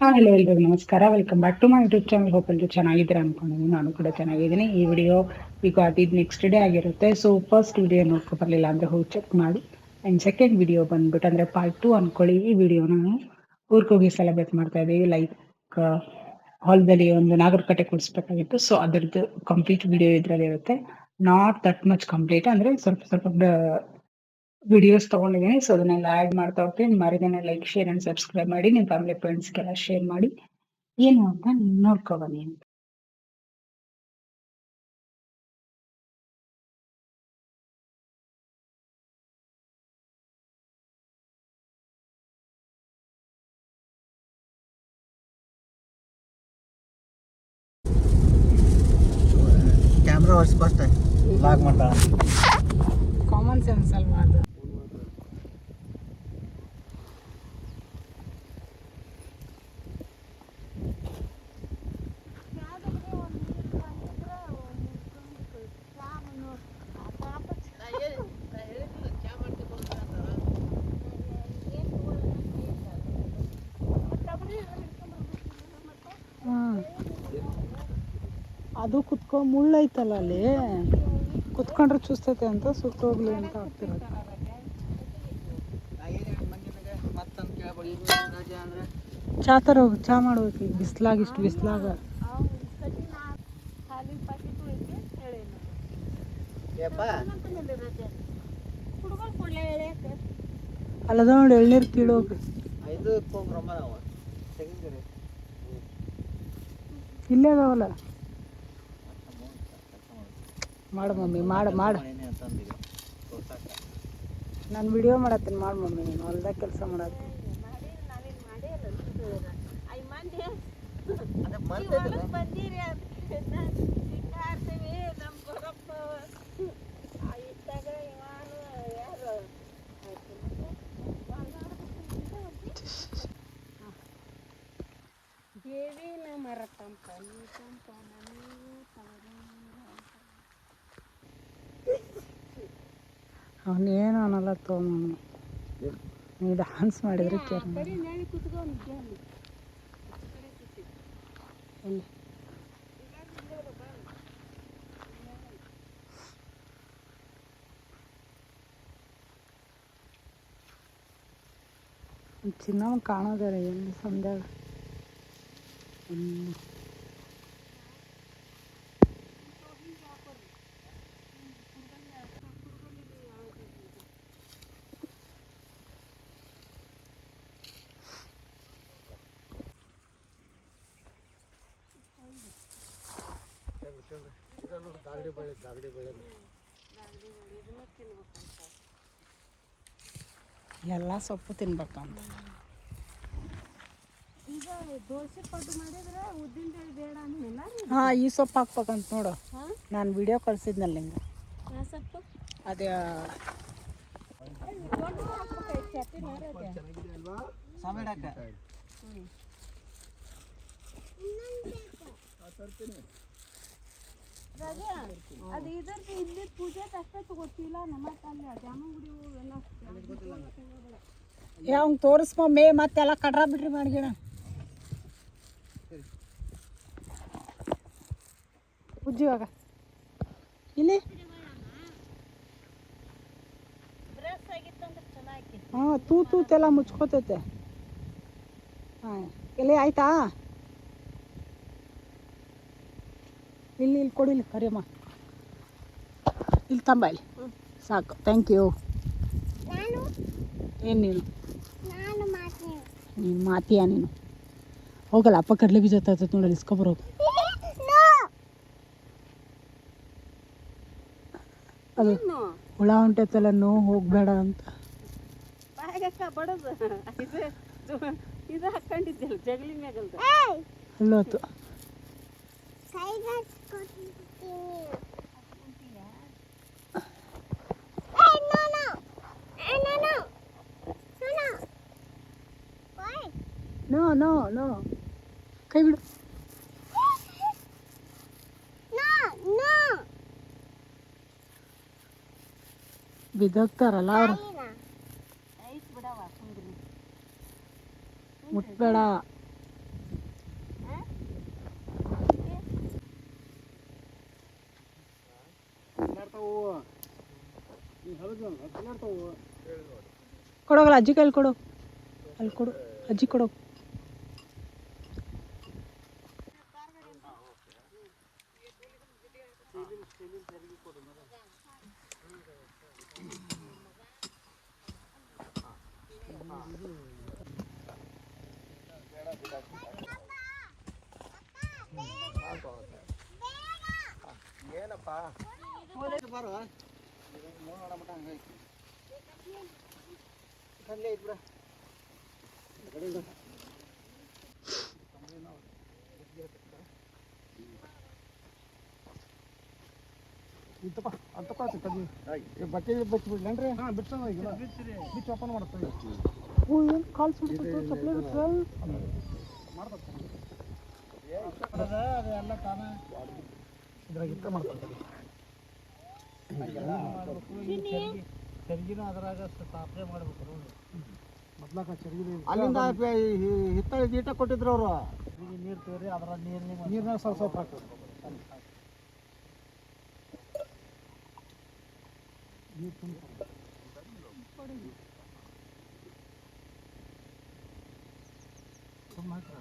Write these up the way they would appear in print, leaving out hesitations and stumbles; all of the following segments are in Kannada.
ಹಲೋ ಎಲ್ರಿಗೂ ನಮಸ್ಕಾರ. Welcome back to my YouTube channel. Hope ಎಲ್ಲರೂ ಚೆನ್ನಾಗಿದ್ದೀರಾ ಅನ್ಕೊಂಡಿದ್ದೀನಿ. ನಾನು ಕೂಡ ಚೆನ್ನಾಗಿದ್ದೀನಿ. ಈ ವಿಡಿಯೋ ಈಗ ಇದು ನೆಕ್ಸ್ಟ್ ಡೇ ಆಗಿರುತ್ತೆ. ಸೊ ಫಸ್ಟ್ ವಿಡಿಯೋ ನೋಡ್ಕೊ ಬರಲಿಲ್ಲ ಅಂದರೆ ಹೋಗಿ ಚೆಕ್ ಮಾಡಿ. ಆ್ಯಂಡ್ ಸೆಕೆಂಡ್ ವಿಡಿಯೋ ಬಂದ್ಬಿಟ್ಟು ಅಂದರೆ ಪಾರ್ಟ್ 2 ಅನ್ಕೊಳ್ಳಿ. ಈ ವಿಡಿಯೋನ ನಾವು ಊರಿಗೆ ಹೋಗಿ ಸೆಲೆಬ್ರೇಟ್ ಮಾಡ್ತಾ ಇದ್ದೀವಿ. ಲೈಕ್ ಹಾಲ್ದಲ್ಲಿ ಒಂದು ನಾಗರಕಟ್ಟೆ ಕೊಡಿಸ್ಬೇಕಾಗಿತ್ತು. ಸೊ ಅದರದ್ದು ಕಂಪ್ಲೀಟ್ ವಿಡಿಯೋ ಇದರಲ್ಲಿ ಇರುತ್ತೆ. ನಾಟ್ ದಟ್ ಮಚ್ ಕಂಪ್ಲೀಟ್, ಅಂದರೆ ಸ್ವಲ್ಪ ವಿಡಿಯೋಸ್ ತೊಗೊಂಡಿದ್ದೀನಿ. ಸೊ ಅದನ್ನೆಲ್ಲ ಆ್ಯಡ್ ಮಾಡ್ತಾ ಹೋಗ್ತೀನಿ. ಮರಿದೇನೆ ಲೈಕ್, ಶೇರ್ ಆ್ಯಂಡ್ ಸಬ್ಸ್ಕ್ರೈಬ್ ಮಾಡಿ. ನಿಮ್ಮ ಫ್ಯಾಮಿಲಿ ಫ್ರೆಂಡ್ಸ್ಗೆಲ್ಲ ಶೇರ್ ಮಾಡಿ. ಏನು ಅಂತ ನೋಡ್ಕೊ ಬನ್ನಿ ಅಂತ. ಕ್ಯಾಮ್ರಾ ವರ್ಷ ಲಾಗ್ ಮಾಡ್ತಾ ಕಾಮನ್ ಸೆನ್ಸ್ ಅಲ್ವಾ ಅದು. ಅದು ಕುತ್ಕೊಂಡು ಮುಳ್ಳೈತಲ್ಲ ಅಲ್ಲಿ, ಕುತ್ಕೊಂಡ್ರೆ ಚುಸ್ತೈತೆ ಅಂತ ಸುತ್ತೋಗ್ಲಿ ಅಂತ ಆಗ್ತಿರೋದು. ಚಾ ಥರ ಹೋಗಿ ಚಾ ಮಾಡ್ಬೇಕು. ಈಗ ಬಿಸ್ಲಾಗ, ಇಷ್ಟು ಬಿಸ್ಲಾಗ ಅಲ್ಲದ ನೋಡಿ ಎಳ್ನೀರು ಕೀಳೋಗಿ. ಇಲ್ಲೇ ಅದಾವಲ್ಲ. ಮಾಡು ಮಮ್ಮಿ, ಮಾಡು. ನಾನು ವಿಡಿಯೋ ಮಾಡತ್ತೀನಿ, ಮಾಡು ಮಮ್ಮಿ. ನೀನು ಹೊಲ್ದಾಗ ಕೆಲಸ ಮಾಡತ್ತೀನಿ. ಅವನೇನು ಅನ್ನಲ್ಲ ತಗೊಂಡು ನೀ ಡ್ಯಾನ್ಸ್ ಮಾಡಿದ್ರೆ ಕೇರ್ ಮಾಡಿ. ಚಿನ್ನವ ಕಾಣೋದಾರೆ ಎಲ್ಲಿ ಸಂಧ್ಯಾಗ. ಎಲ್ಲ ಸೊಪ್ಪು ತಿನ್ಬೇಕಂತ. ಹಾಂ, ಈ ಸೊಪ್ಪು ಹಾಕ್ಬೇಕಂತ ನೋಡು. ನಾನು ವಿಡಿಯೋ ಕಳ್ಸಿದ್ನಲ್ಲ ನಿಂಗೆ. ಅದೇ ಅದು ಇದರದ್ದು ಇಲ್ಲಿ ಪೂಜೆ ಅಷ್ಟೇ ಗೊತ್ತಿಲ್ಲ. ನಮ್ಮ ಜಾಮಗುಡಿ ಎಲ್ಲ ಯಾವ ತೋರಿಸ್ಮಮ್ಮಿ. ಮತ್ತೆಲ್ಲ ಕಡ್ರ ಬಿಡ್ರಿ ಮಾಡ್ಗಿಣ. ಉಜ್ಜಿವಾಗ ಇಲ್ಲಿ ಹಾಂ, ತೂತೆಲ್ಲ ಮುಚ್ಕೋತೈತೆ. ಹಾಂ, ಎಲ್ಲಿ ಆಯ್ತಾ? ಇಲ್ಲಿ ಕೊಡಿಲಿ ಕರಿಯಮ್ಮ. ಇಲ್ಲಿ ತಂಬ, ಇಲ್ಲಿ ಸಾಕು. Thank you. ಏನು ನೀನು ಮಾತೀಯ ನೀನು? ಹೋಗಲ್ಲ, ಅಪ್ಪ ಕಡಲೆ ಬೀಜ ತರ್ತೈತೆ ನೋಡಲ್ಲಿ, ಇಸ್ಕೊಬರೋದು. ಅದು ಹುಳ ಹೊಂಟೈತಲ್ಲ, ಹೋಗ್ಬೇಡ ಅಂತ ಬಡದು ಇದು ಹಾಕೊಂಡಿದ್ದಿಲ್ಲ ಜಗಲಿ ಮ್ಯಾಗಲ್ದು ಅಲ್ಲೋತು. ನೋ ಕೈ ಬಿಡು. ಬಿದ್ದೋಗ್ತಾರಲ್ಲ ಅವರು. ಮುಟ್ಬೇಡ. ಕೊಡೋಗಲ್ಲ ಅಜ್ಜಿ ಕೈಲಿ ಕೊಡು, ಅಲ್ಲಿ ಕೊಡು, ಅಜ್ಜಿ ಕೊಡು. ಏನಪ್ಪ ಬಾರು ನೋಡೋಣ ಮಟ ಹಂಗೈತಿ ಅಲ್ಲೇ ಐತಿ ಬಿಡ ಕಡೆಯಿಂದ ಇತ್ತಪ್ಪ ಅಂತಪ್ಪ ಕದ್ದಿ ಬಟ್ಟೆ ಬಿಟ್ಬಿಡ್ಲೇನ್ರಿ? ಹಾಂ ಬಿಡ್ಸೋಣ ಈಗ ಬಿಚ್ಚು ಓಪನ್ ಮಾಡ್ತೀವಿ. ಏನು ಕಾಲು ಸುಡ್ತು ಚಪ್ಪಲಿ ಬಿಟ್ರೆ ಅದೆಲ್ಲ ತಾನ ಇದ್ರಾಗ ಇತ್ತ ಮಾಡ್ತಾರೆ. ಚರ್ಗಿನ ಅದ್ರಾಗ ಸ್ಥಾಪನೆ ಮಾಡ್ಬೇಕು. ಮೊದ್ಲಾಕ ಚರ್ಗಿ ಅಲ್ಲಿಂದ ಹಿತ್ತ ಗೀಟ ಕೊಟ್ಟಿದ್ರು ಅವರು. ನೀರು ತೋರಿ ಅದರ ನೀರಿನ ಸ್ವಲ್ಪ ಸ್ವಲ್ಪ ಹಾಕೋದು. ನೀರು ತುಂಬ ಹಾಕ್ರ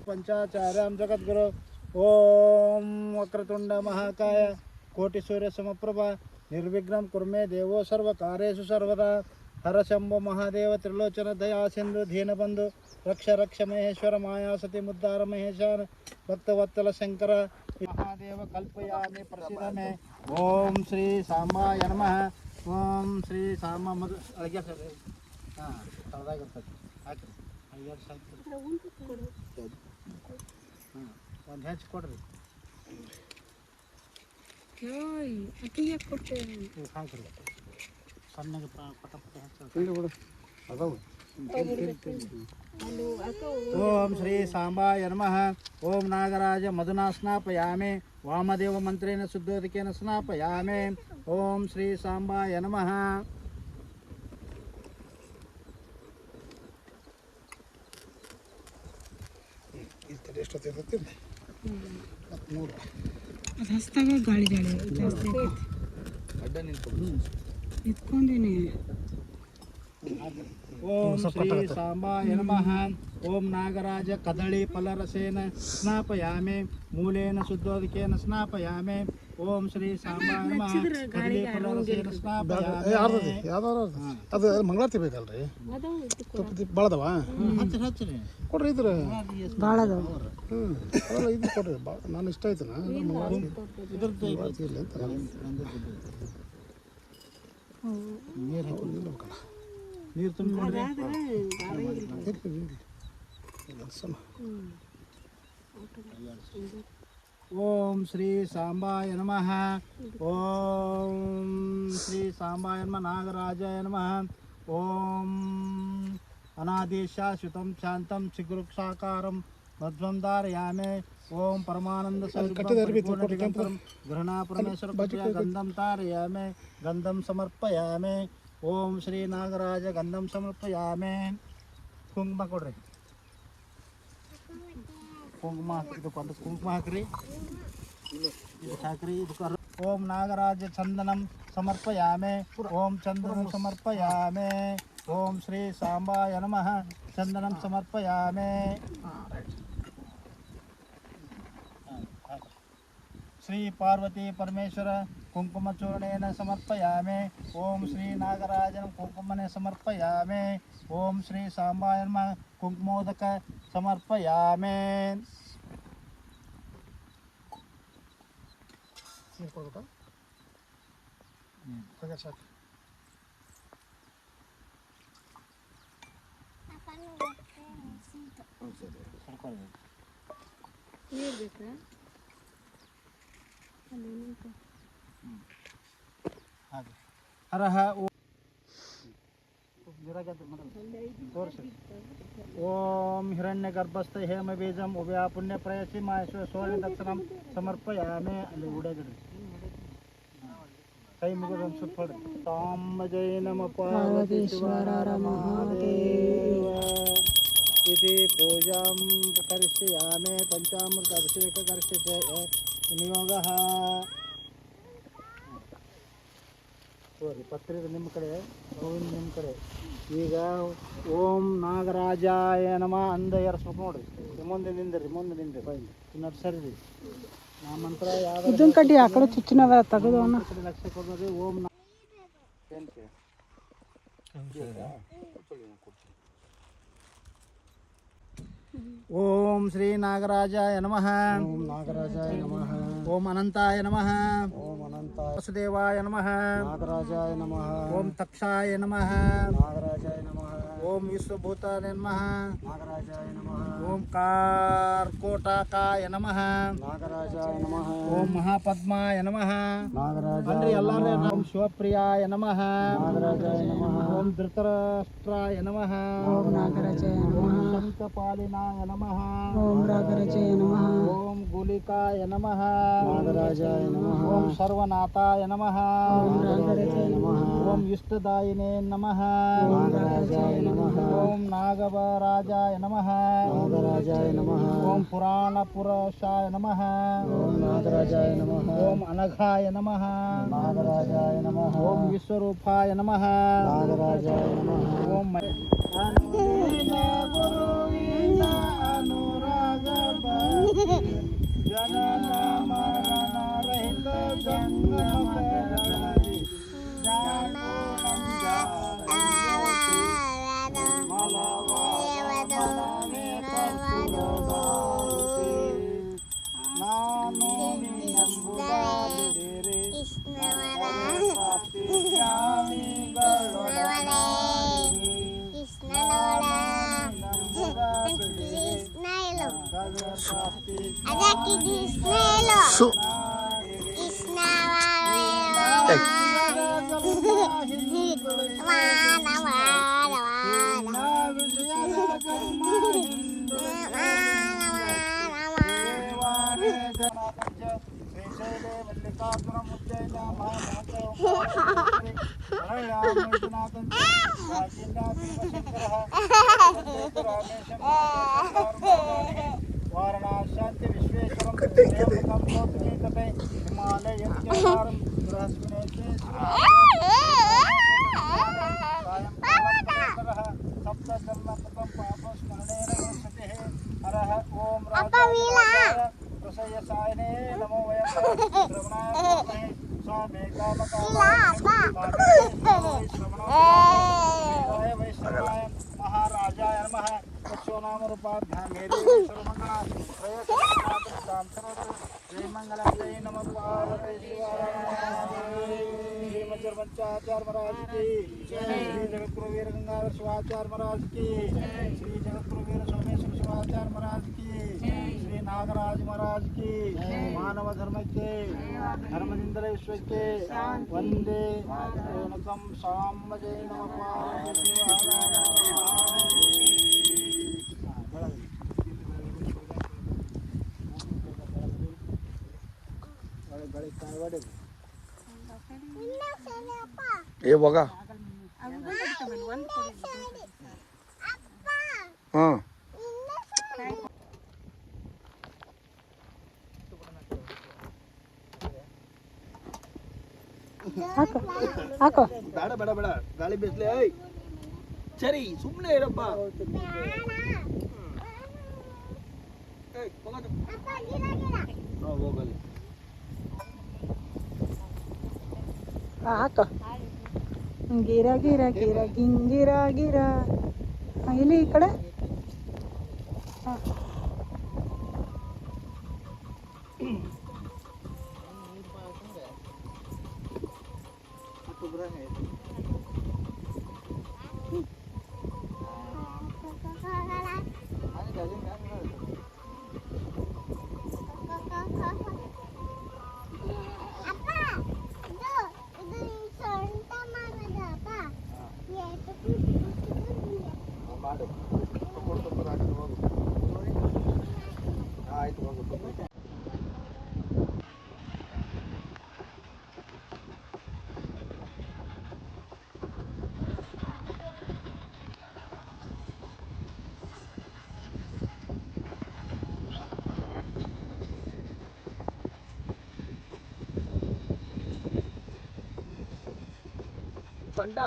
पंचाचार्यां जगद्गुरु ओम वक्रतुंड महाकाय कोटि सूर्य समप्रभा निर्विघ्नं कुर्मे देवो सर्वकार्येषु सर्वदा हर शंभो महादेव त्रिलोचन दया सिंधु दीनबंधु रक्ष रक्ष महेश्वर माया सती मुद्दार महेशान भक्तवत्सल शंकर महादेव कल्पयामि प्रसिद्ध में ओम श्री सांबाय नमः ओम श्री सांबा मधु अळग्या सर हां ತಳದಾಗಿರ್ತದೆ ಹಾಕಿ ಅಯ್ಯಾರು ಸಾಕು ಒಂದು ಹೆಚ್ಚು ಕೊಡ್ರಿ ಅಕ್ಕಿಗೆ ಕೊಟ್ಟೆ ಹಾಕ್ರಿ ಸಣ್ಣಗೆ ಪಟ ಪಟ ಹೆಚ್ಚು ಬಿಡು ಅದಾವು. ओम श्री सांबाय नमः ओम नागराज मधुना स्नापयामि वामदेव मंत्रेण शुद्धोदकेन स्नापयामि ओम श्री सांबाय नमः ಅದು ಹಸ್ತಾಗ ಗಾಳಿ ಗಾಳಿ ಜಾಸ್ತಿ ಎತ್ಕೊಂಡೇನೆ. ओम श्री सांबाय नमः ओम नागराज कदली फलरसेन स्नापयामि मूलेन शुद्धोदकेन स्नापयामि ओम श्री सांबाय नमः कदली फलरसेन स्नापयामि ಅದು ಮಂಗಳಾರತಿ ಬೇಕಲ್ರಿ? ಭಾಳ ಅದಾವ ಹಚ್ಚರಿ ಕೊಡ್ರಿ ಇದ್ರ ಭಾಳ ಅದಾವ. ಅದೆಲ್ಲ ಇದು ಕೊಡ್ರಿ ಭಾಳ ನಾನು ಇಷ್ಟ ಆಯ್ತು ಇದ್ರದ್ದು ಇಲ್ಲ ಅಂತ ನೀರು ತುಂಬಿಕೊಂಡ್ರಿ ओम श्री सांबाय नमः ओम श्री सांबाय नमः नागराजाय नमः ओम अनादिशाश्वतं शांतं शिगृक्षाकारं मध्वं धारयामि ओम परमानंद स्वरूपं गृहणा परमेश्वर कृपया गंधं धारयामि गंधं समर्पयामि ओम श्री नागराज गंधं समर्पयामि कुंकुम ಕೊಡ್ರಿ ಕುಂಕುಮ ಇದಕ್ಕೆ ಒಂದು ಕುಂಕುಮ ಹಾಕ್ರಿ ಇದಕ್ಕೆ ಹಾಕ್ರಿ ಇದಕ್ಕೆ ಓಂ ನಾಗರಾಜ ಚಂದನಂ ಸಮರ್ಪಯಾಮೆ ಓಂ ಚಂದನಂ ಸಮರ್ಪಯಾಮೆ ಓಂ ಶ್ರೀ ಸಾಂಬಾಯ ನಮಃ ಚಂದನಂ ಸಮರ್ಪಯಾಮೆ श्री पार्वती परमेश्वर कुंकुमचूर्णेन समर्पयामि ओम श्री नागराजन कुंकुमने समर्पयामि ओम श्री सांबाय नमः कुंकुमोदक समर्पयामि हरः ओम हिरण्यगर्भस्थ हेम बीजम उभया पुण्य प्रयसी माहेश्वर स्वर्ण दक्षिणं समर्पयामि ಅಲ್ಲಿ ಉಡಗಡೆ ಕೈ ಮುಗಿದ ಅನ್ಸುತ್ತೆ ಹೊಡ್ರಿ. ಸಾಂಬ ಜೈ ನಮ ಪಾರ್ವತೀಶ್ವರ ಮಹಾದೇವ ಇತಿ ಪೂಜಾಂ ಕರಿಷ್ಯಾಮಿ ಪಂಚಾಮೃತ ಅಭಿಷೇಕ ಕರಿಷ್ಯತೆ ವಿನಿಯೋಗಃ. ತೋರಿ ಪತ್ರಿದ ನಿಮ್ಮ ಕಡೆ, ಗೋವಿಂದ ನಿಮ್ಮ ಕಡೆ. ಈಗ ಓಂ ನಾಗರಾಜಾಯ ನಮಃ ಅಂದ ಏರಿಸ್ಬೇಕು ನೋಡ್ರಿ. ಮುಂದೆ ನಿಂದಿರಿ, ಮುಂದೆ ನಿಂದಿರಿ, ಇನ್ನೊಂದು ಸರಿ ನಾ ಮಂತ್ರ ಯಾವ ಇದನ್ ಕಡ್ಡಿ ಆ ಕಡೆ ಚುಚ್ಚಿನದ ತೆಗೆದು ಲಕ್ಷ ಕೊಡ್ರಿ. ಓಂ ಓಂ ಶ್ರೀ ನಾಗರಾಜಾಯ ನಮಃ. ಓಂ ನಾಗರಾಜಾಯ ನಮಃ. ಓಂ ಅನಂತಾಯ ನಮಃ. ಓಂ ಅನಂತಾಯ ವಸುದೇವಾಯ ನಮಃ. ನಾಗರಾಜಾಯ ನಮಃ. ಓಂ ತಕ್ಷಾಯ ನಮಃ. ನಾಗರಾಜಾಯ ನಮಃ. ಓಂ ವಿಶ್ವಭೂತಾಯ ನಮಃ. ನಾಗರಾಜಾಯ ನಮಃ. ಓಂ ಕಾರ್ಕೋಟಕಾಯ ನಮಃ. ನಾಗರಾಜಾಯ ನಮಃ. ಓಂ ಮಹಾಪದ್ಮಾಯ ನಮಃ. ನಾಗರಾಜ ಅಲ್ರಿ ಎಲ್ಲಾರು ಓಂ ಶಿವಪ್ರಿಯಾಯ ನಮಃ. ನಾಗರಾಜಾಯ ನಮಃ. ಓಂ ಧೃತರಾಷ್ಟ್ರಾಯ ನಮಃ. ಓಂ ನಾಗರಾಜಾಯ ನಮಃ. ಶಂಖಪಾಲಿನಾಯ ನಮಃ. ಓಂ ನಾಗರಾಜಾಯ ನಮಃ. ಓಂ ಗುಲಿಕಾಯ ನಮಃ. ನಾಗರಾಜಾಯ ನಮಃ. ಓಂ ಸರ್ವನಾಥಾಯ ನಮಃ. ಓಂ ನಾಗರಾಜಾಯ ನಮಃ. ಓಂ ಇಷ್ಟದಾಯಿನೇ ನಮಃ. ನಾಗರಾಜಾಯ ನಮಃ. ಓಂ ನಾಗವರಾಜಾಯ ನಮಃ. ನಾಗರಾಜಾಯ ನಮಃ. ಓಂ ಪುರಾಣ ಪುರುಷಾಯ ನಮಃ. ಓಂ ನಾಗರಾಜಾಯ ನಮಃ. ಓಂ ಅನಘಾಯ ನಮಃ. ನಾಗರಾಜಾಯ ನಮಃ. ಓಂ ವಿಶ್ವರೂಪಾಯ ನಮಃ. ನಾಗರಾಜಾಯ ನಮಃ. ಓಂ ಗುರುವಿನ ಅನುರಾಗ ಜನನ ಮರಣ ರಹಿತ ಜಂಗಮ ಬೆಳಗಿ ಜಾಗರಣಂ ಜಾಗೃತಿ ಮಲವೇ ಕರ್ತುರದಾರುತಿ ನಾನು ನಿನ್ನಂಬುದಾದಿರೆ ಪ್ರಾಪ್ತಿ ಜ್ಞಾನಿಗಳೊಡನೆ ವಾರಣಾಸ್ಯಾಂತಿ ವಿಶ್ವೇಶ್ವರಂ ಹಿಮಾಲಯ ಸಪ್ತಧರ್ಮಕೃತಂ ಪಾಪಸ್ಮರಣೇನ ಗಚ್ಚತೆ. ಹರಃ ಓಂ ಪ್ರಸಯಸಾಯನೇ ನಮೋ ವಯಂ ಶ್ರವಣಾಯ ಸ್ವಾಮಿ ಕಾಮಕಾಯ ವೈಷ್ಣವಾಯ ಮಹಾರಾಜಾಯ ನಮಃ. ಯಶೋನಾಮ ರೂಪಾಭ್ಯಾಂ ಸರ್ವಮಂಗಳ ಜೈ ಮಂಗಲ ಜೈ ನಮ ಶ್ರೀಮಜ್ಜರ್ಮಂಚಾಚಾರ್ಯ महाराज की श्री जगतगुरु वीर गंगाधर शिवाचार्य महाराज की श्री जगतगुरु वीर सोमेश्वर शिवाचार्य महाराज की श्री नागराज महाराज की मानव धर्म के धर्मनिंदर विश्वಕ್ಕೆ वंदे ರೇಣುಕಂ ಸಾಂಬ ಜೈ ನಮಃ ಏ ಹೋಗ ಹಾಂ ಹಾಕೋ ಹಾಕೋ ಬೇಡ ಬೇಡ ಬೇಡ ಗಾಳಿ ಬೇಸ್ಲೆ ಸರಿ ಸುಮ್ಮನೆ ಇರಪ್ಪ ಹೋಗಲಿ ಹಾಕೋ ಗಿರ ಗಿರ ಗಿರ ಗಿಂಗಿರ ಗಿರ ಇಲ್ಲಿ ಈ ಕಡೆ ಪಂಟ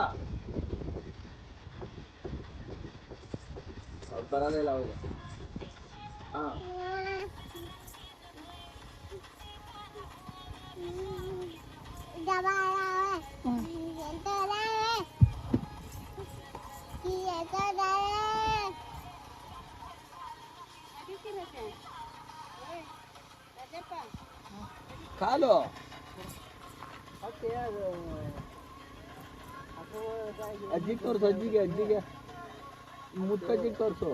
ಅವ್ರು ಬರೋದೇ ಇಲ್ಲ ಅವಾಗ. ಹಾಂ ಕಾಲು ಅಜ್ಜಿಗೆ ತೋರಿಸು, ಅಜ್ಜಿಗೆ ಮುತ್ತಜ್ಜಿಗೆ ತೋರಿಸು.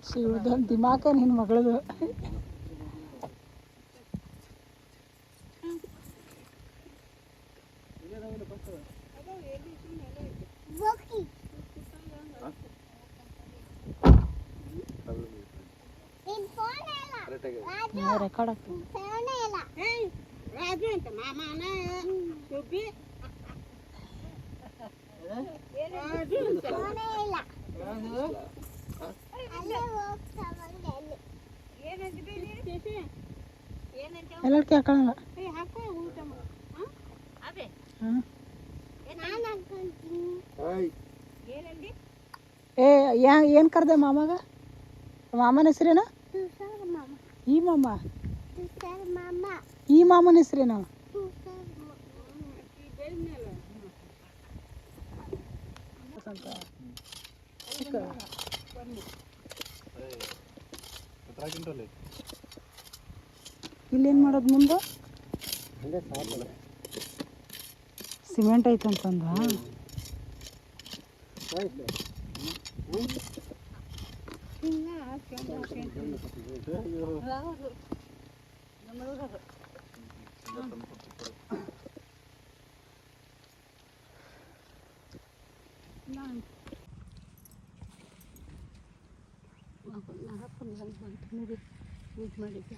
ಶಿವದೊಂದು ದಿಮಾಕ ನಿನ್ನ ಮಗಳದು. ರೆಕಾರ್ಡ್ ಆಗ್ತದೆ. ರಾಜು ಅಂತ ಮಾಮನ ಸುಬ್ಬಿ ರಾಜು ಅಂತ ಎಲ್ಲಕ್ಕೆ ಹಾಕೊಳ್ಳಲ್ಲ. ಹಾಕೋ ಊಟ ಅದೇ ಏನಂದಿ ಏನು ಕರೆದೆ ಮಾಮಾಗ? ಮಾಮನ ಹೆಸ್ರೇನ? ಈ ಮಾಮ, ಈ ಮಾಮನ ಹೆಸ್ರೇನ? ಇಲ್ಲೇನು ಮಾಡೋದು ಮುಂದೆ? ಸಿಮೆಂಟ್ ಐತಂತಂದ. ಮಾಡಿದ್ದೆ